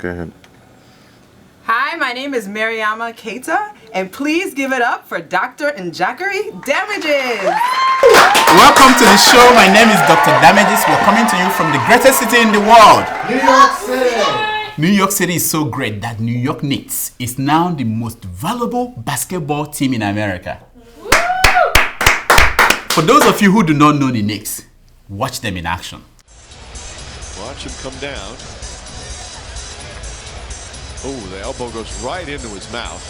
Go ahead. Hi, my name is Mariama Keita, and please give it up for Dr. Njakiri Damages. Welcome to the show. My name is Dr. Damages. We're coming to you from the greatest city in the world, New York City. New York City is so great that New York Knicks is now the most valuable basketball team in America. For those of you who do not know the Knicks, watch them in action. Watch him come down. Oh, the elbow goes right into his mouth.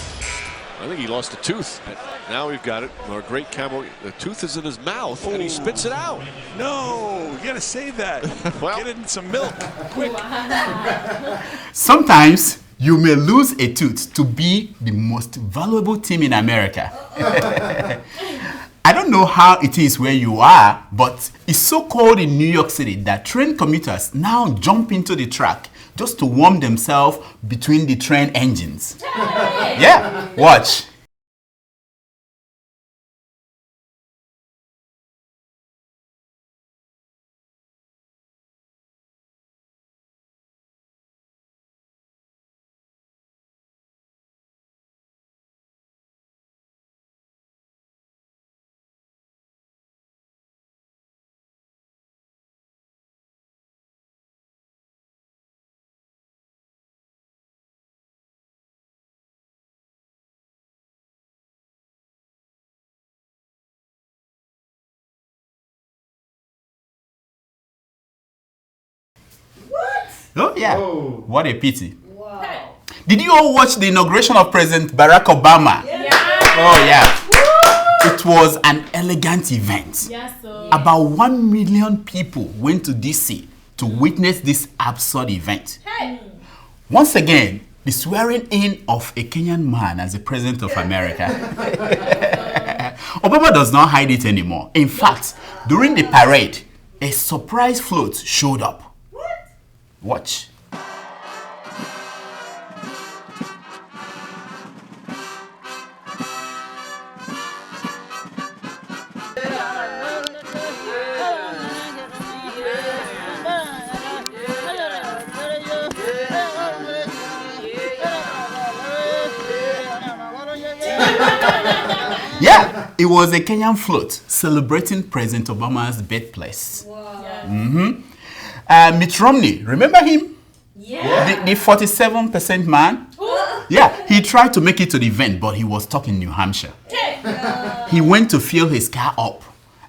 I think he lost a tooth. Now we've got it. Our great camera. The tooth is in his mouth, and he spits it out. No, you gotta save that. Well, get it in some milk, quick. Sometimes you may lose a tooth to be the most valuable team in America. I don't know how it is where you are, but it's so cold in New York City that train commuters now jump into the track just to warm themselves between the train engines. Yeah, watch. Oh yeah, what a pity. Wow. Did you all watch the inauguration of President Barack Obama? Yeah. Oh yeah. It was an elegant event. Yes, sir. About 1 million people went to DC to witness this absurd event. Hey. Once again, the swearing in of a Kenyan man as the president of America. Obama does not hide it anymore. In fact, during the parade, a surprise float showed up. Watch. Yeah, it was a Kenyan float celebrating President Obama's birthplace. Wow. Mitt Romney, remember him? Yeah. The 47% man? Yeah, he tried to make it to the event, but he was stuck in New Hampshire. He went to fill his car up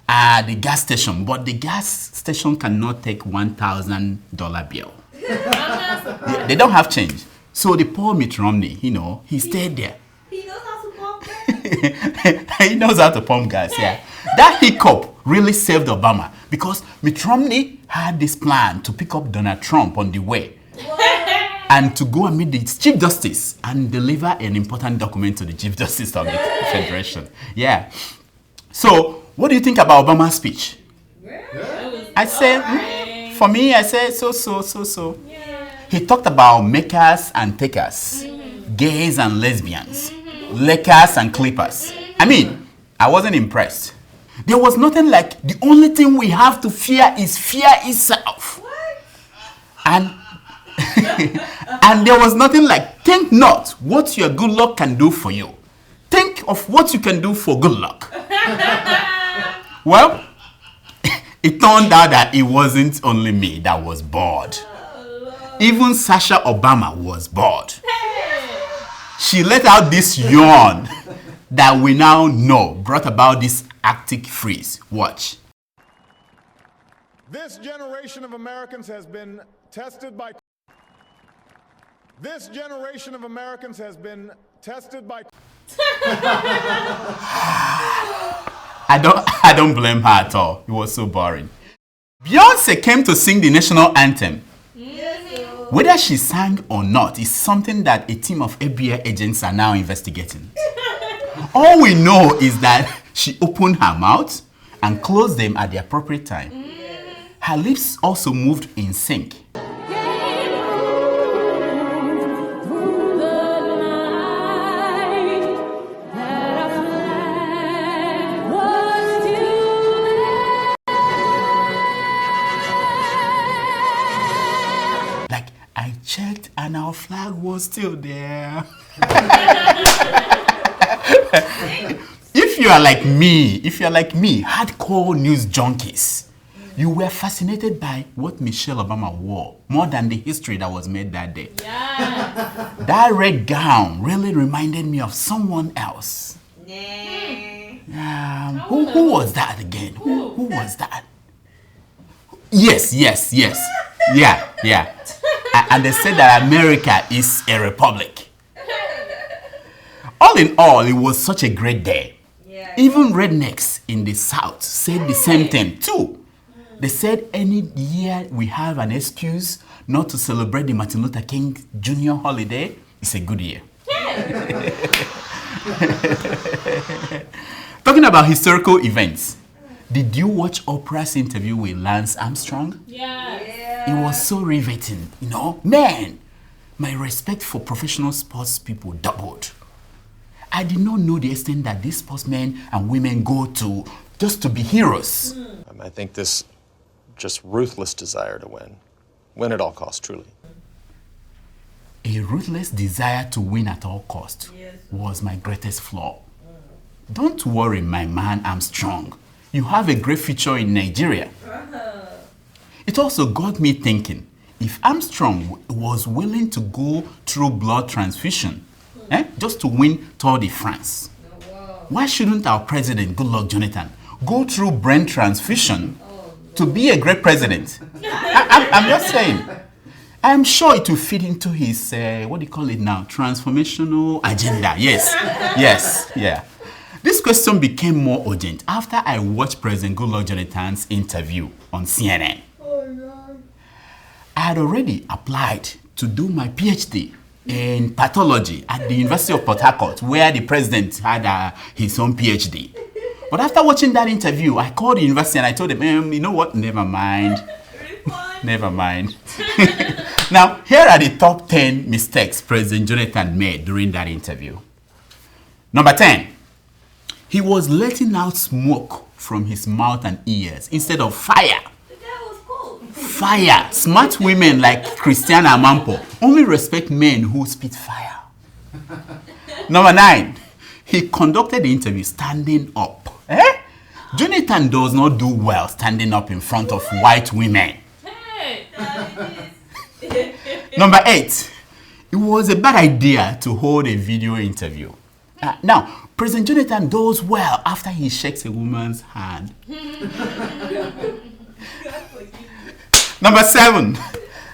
at the gas station, but the gas station cannot take $1,000 bill. Yeah, they don't have change. So the poor Mitt Romney, he stayed there. He knows how to pump He knows how to pump gas, yeah. That hiccup really saved Obama because Mitt Romney had this plan to pick up Donald Trump on the way and to go and meet the Chief Justice and deliver an important document to the Chief Justice of the Federation. Yeah. So, what do you think about Obama's speech? I say, for me, I say so. Yeah. He talked about makers and takers, gays and lesbians, Lakers and Clippers. I mean, I wasn't impressed. There was nothing like the only thing we have to fear is fear itself. What? And and there was nothing like think not what your good luck can do for you. Think of what you can do for good luck. Well, it turned out that it wasn't only me that was bored. Even Sasha Obama was bored. She let out this yawn that we now know brought about this Arctic freeze. Watch. This generation of Americans has been tested by. This generation of Americans has been tested by. I don't blame her at all. It was so boring. Beyonce came to sing the national anthem. Whether she sang or not is something that a team of FBI agents are now investigating. All we know is that she opened her mouth and closed them at the appropriate time. Her lips also moved in sync. I I checked and our flag was still there. If you are like me, hardcore news junkies, you were fascinated by what Michelle Obama wore more than the history that was made that day. Yes. That red gown really reminded me of someone else. Who was that again? Who was that? Yes. Yeah. And they said that America is a republic. All in all, it was such a great day. Yeah. Even rednecks in the South said the same thing too. They said any year we have an excuse not to celebrate the Martin Luther King Jr. holiday, it's a good year. Talking about historical events, did you watch Oprah's interview with Lance Armstrong? Yes. It was so riveting, you know. Man, my respect for professional sports people doubled. I did not know the extent that these sportsmen and women go to just to be heroes. I think this just ruthless desire to win at all costs, truly. A ruthless desire to win at all costs was my greatest flaw. Don't worry, my man Armstrong. You have a great future in Nigeria. It also got me thinking, if Armstrong was willing to go through blood transfusion just to win Tour de France, why shouldn't our president, Goodluck Jonathan, go through brain transfusion to be a great president? I'm just saying. I'm sure it will fit into his, what do you call it now, transformational agenda. Yes. This question became more urgent after I watched President Goodluck Jonathan's interview on CNN. I had already applied to do my PhD in pathology at the University of Port Harcourt, where the president had his own PhD. But after watching that interview, I called the university and I told them, you know what, never mind. Now, here are the top 10 mistakes President Jonathan made during that interview. Number 10, he was letting out smoke from his mouth and ears instead of fire. The guy was cool. Fire. Smart women like Christiana Amampo only respect men who spit fire. Number 9, he conducted the interview standing up. Jonathan does not do well standing up in front of white women. Hey. Number 8, it was a bad idea to hold a video interview. Now, President Jonathan does well after he shakes a woman's hand. Number 7,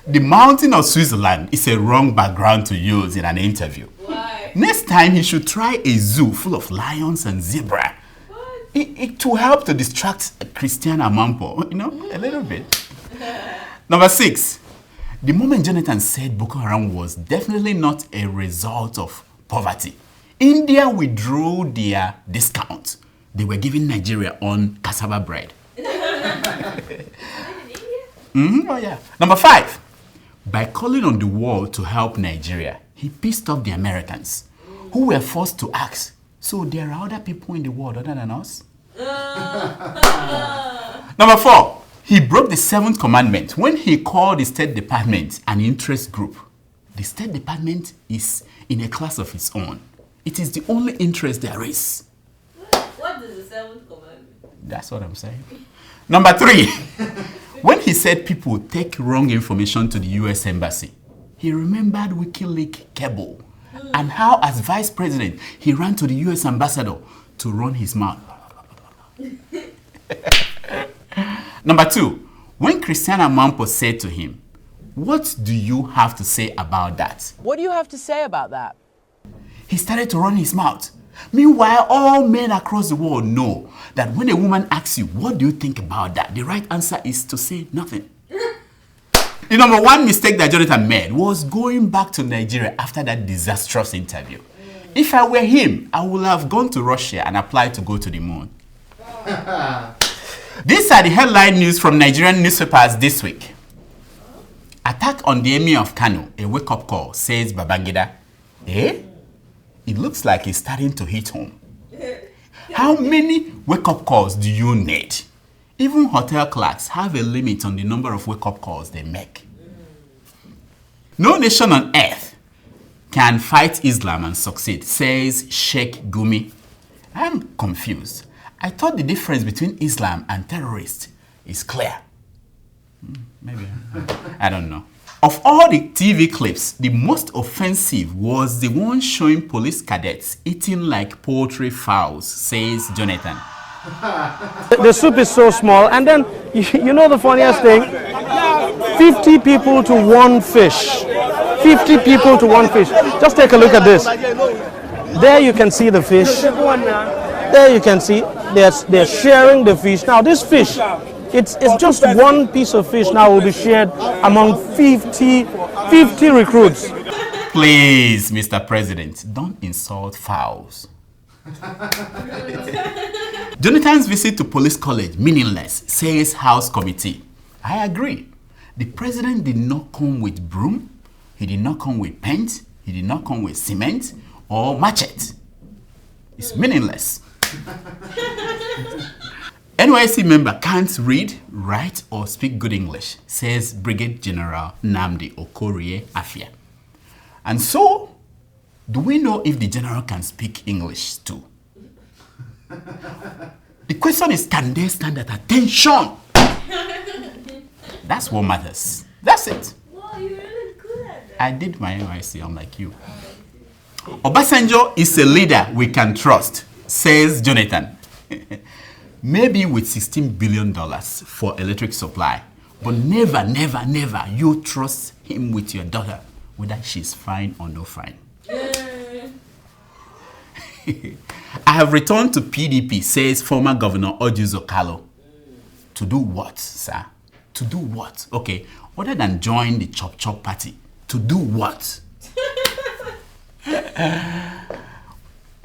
the mountain of Switzerland is a wrong background to use in an interview. Why? Next time, he should try a zoo full of lions and zebra. It will help to distract Christiana Amampo, a little bit. Number 6, the moment Jonathan said Boko Haram was definitely not a result of poverty, India withdrew their discount they were giving Nigeria on cassava bread. Oh yeah. Number 5, by calling on the world to help Nigeria, he pissed off the Americans, who were forced to ask, so there are other people in the world other than us? Number 4, he broke the 7th commandment when he called the State Department an interest group. The State Department is in a class of its own. It is the only interest there is. What is the 7th commandment? That's what I'm saying. Number 3, when he said people take wrong information to the US Embassy, he remembered WikiLeaks cable and how, as vice president, he ran to the US ambassador to run his mouth. Number 2, when Christiana Amampo said to him, "What do you have to say about that?" What do you have to say about that? He started to run his mouth. Meanwhile, all men across the world know that when a woman asks you, "What do you think about that?" the right answer is to say nothing. The number 1 mistake that Jonathan made was going back to Nigeria after that disastrous interview. If I were him, I would have gone to Russia and applied to go to the moon. These are the headline news from Nigerian newspapers this week. Attack on the Emir of Kano, a wake-up call, says Babangida. It looks like it's starting to hit home. How many wake-up calls do you need? Even hotel clerks have a limit on the number of wake-up calls they make. No nation on earth can fight Islam and succeed, says Sheikh Gumi. I'm confused. I thought the difference between Islam and terrorists is clear. Maybe. I don't know. Of all the TV clips, the most offensive was the one showing police cadets eating like poultry fowls, says Jonathan. The soup is so small, and then, you know the funniest thing? 50 people to one fish. 50 people to one fish. Just take a look at this. There you can see the fish. There you can see they're sharing the fish. Now this fish, it's just one piece of fish now will be shared among 50 recruits. Please, Mr. President, don't insult fowls. Jonathan's visit to police college meaningless, says House Committee. I agree. The president did not come with broom, he did not come with paint, he did not come with cement or machete. It's meaningless. NYSC member can't read, write or speak good English, says Brigadier General Nnamdi Okorie Afia. And so, do we know if the general can speak English too? The question is, can they stand at attention? That's what matters. That's it. Wow, you're really good at that. I did my NYSC, unlike you. Obasanjo is a leader we can trust, says Jonathan. Maybe with $16 billion for electric supply, but never, never, never you trust him with your daughter, whether she's fine or no fine. I have returned to PDP, says former Governor Ojuzo Kalo. To do what, sir? To do what? Okay, other than join the Chop Chop party. To do what?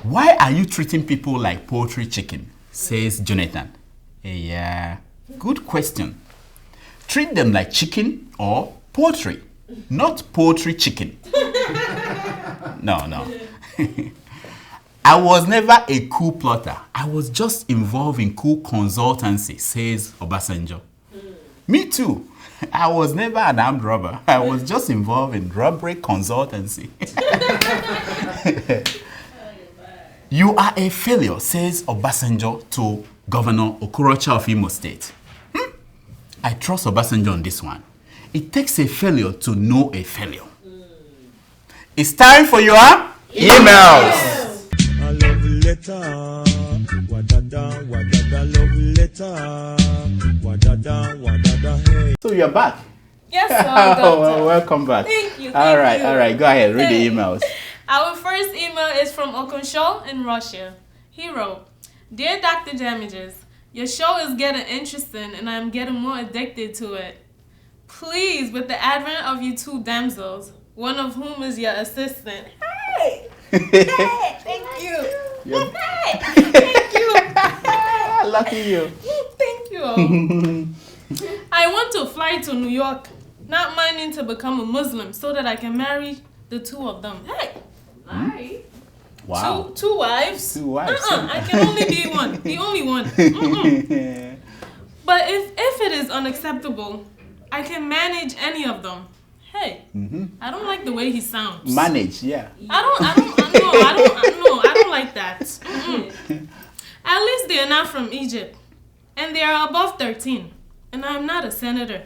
Why are you treating people like poultry chicken? Says Jonathan. Yeah, good question. Treat them like chicken or poultry, not poultry chicken. No. I was never a coup plotter. I was just involved in coup consultancy, says Obasanjo. Me too. I was never an armed robber. I was just involved in robbery consultancy. You are a failure, says Obasanjo to Governor Okorocha of Imo State. I trust Obasanjo on this one. It takes a failure to know a failure. It's time for your emails. A love letter. Wadada, wadada, love letter. Wadada, wadada, hey. So you're back. Yes, sir, doctor. Well, welcome back. Thank you. All right. Go ahead. Read the emails. Our first email is from Okunshol in Russia. He wrote, Dear Dr. Damages, your show is getting interesting and I'm getting more addicted to it. Please, with the advent of you two damsels, one of whom is your assistant. Hey! Hey! Thank you! Hey! Thank you! Lucky you. Thank you. I want to fly to New York, not minding to become a Muslim so that I can marry the two of them. Hey! Marry? Wow. Two wives? 2 wives. I can only be one. The only one. But if it is unacceptable, I can manage any of them. Hey, I don't like the way he sounds. Manage, yeah. I don't like that. At least they are not from Egypt. And they are above 13. And I am not a senator.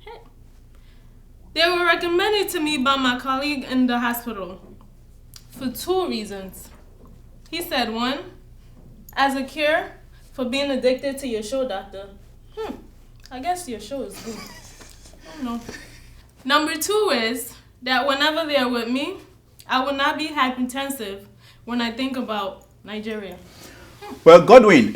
Hey. They were recommended to me by my colleague in the hospital for 2 reasons. He said 1, as a cure for being addicted to your show, doctor. I guess your show is good. I don't know. Number 2 is that whenever they are with me, I will not be hypertensive when I think about Nigeria. Well, Godwin,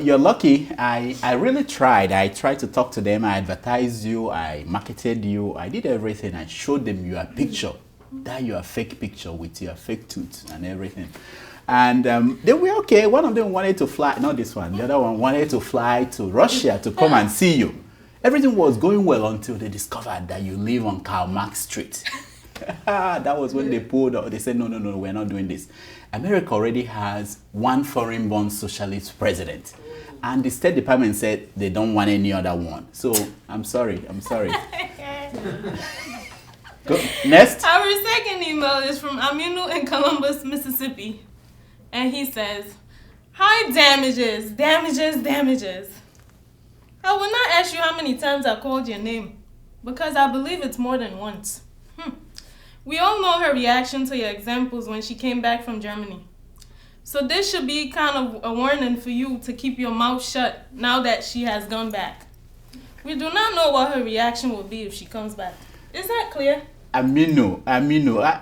you're lucky. I really tried. I tried to talk to them. I advertised you. I marketed you. I did everything. I showed them your picture. That your fake picture with your fake tooth and everything. And they were okay. One of them wanted to fly, not this one. The other one wanted to fly to Russia to come and see you. Everything was going well until they discovered that you live on Karl Marx Street. That was when they pulled out. They said, no, we're not doing this. America already has one foreign-born socialist president. And the State Department said they don't want any other one. So, I'm sorry. Next. Our second email is from Aminu in Columbus, Mississippi. And he says, "Hi, damages. I will not ask you how many times I called your name, because I believe it's more than once. We all know her reaction to your examples when she came back from Germany. So this should be kind of a warning for you to keep your mouth shut now that she has gone back. We do not know what her reaction will be if she comes back. Is that clear?" Aminu,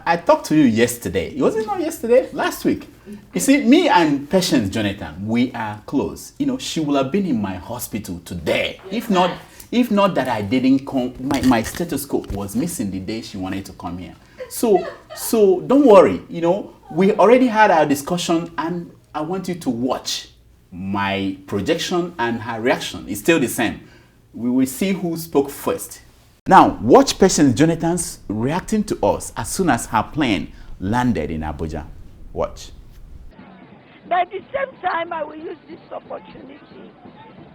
I talked to you yesterday. Was it not yesterday? Last week. You see, me and Patience Jonathan, we are close. You know, she will have been in my hospital today. If not that I didn't come, my stethoscope was missing the day she wanted to come here. So don't worry. You know, we already had our discussion, and I want you to watch my projection and her reaction. It's still the same. We will see who spoke first. Now, watch Patience Jonathan's reacting to us as soon as her plane landed in Abuja. Watch. But at the same time, I will use this opportunity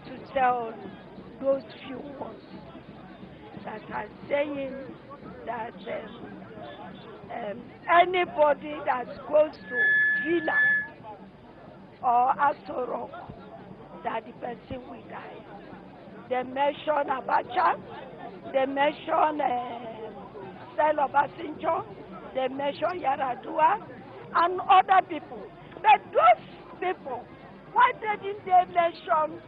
to tell those few ones that are saying that anybody that goes to Villa or Aso Rock, that the person will die. They mention Abacha, they mention Stella Obasanjo, they mention Yaradua, and other people. But those people, why didn't they mention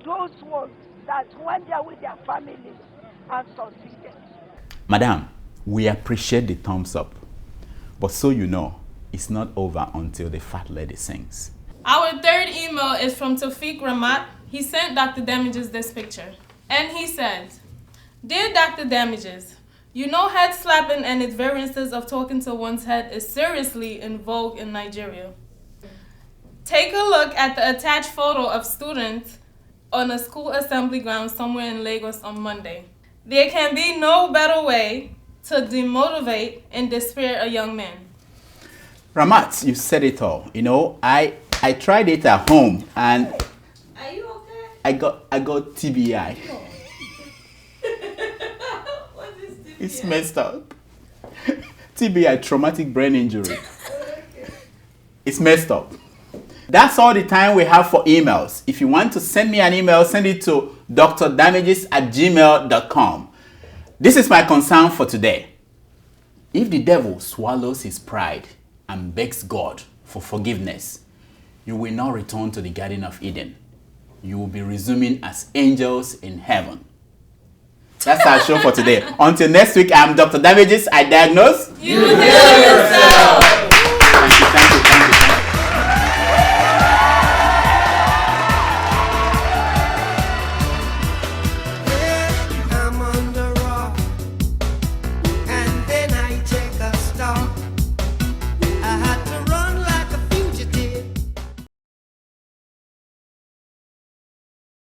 those ones that went there with their families and succeeded? Madam, we appreciate the thumbs up. But so you know, it's not over until the fat lady sings. Our third email is from Tawfiq Ramat. He sent Dr. Damages this picture. And he says, "Dear Dr. Damages, you know head slapping and its variances of talking to one's head is seriously in vogue in Nigeria. Take a look at the attached photo of students on a school assembly ground somewhere in Lagos on Monday. There can be no better way to demotivate and despair a young man." Ramat, you said it all. You know, I tried it at home and Are you okay? I got TBI. What is this? It's messed up. TBI, traumatic brain injury. It's messed up. That's all the time we have for emails. If you want to send me an email, send it to drdamages@gmail.com. This is my concern for today. If the devil swallows his pride and begs God for forgiveness, you will not return to the Garden of Eden. You will be resuming as angels in heaven. That's our show for today. Until next week, I'm Dr. Damages. I diagnose. You heal yourself.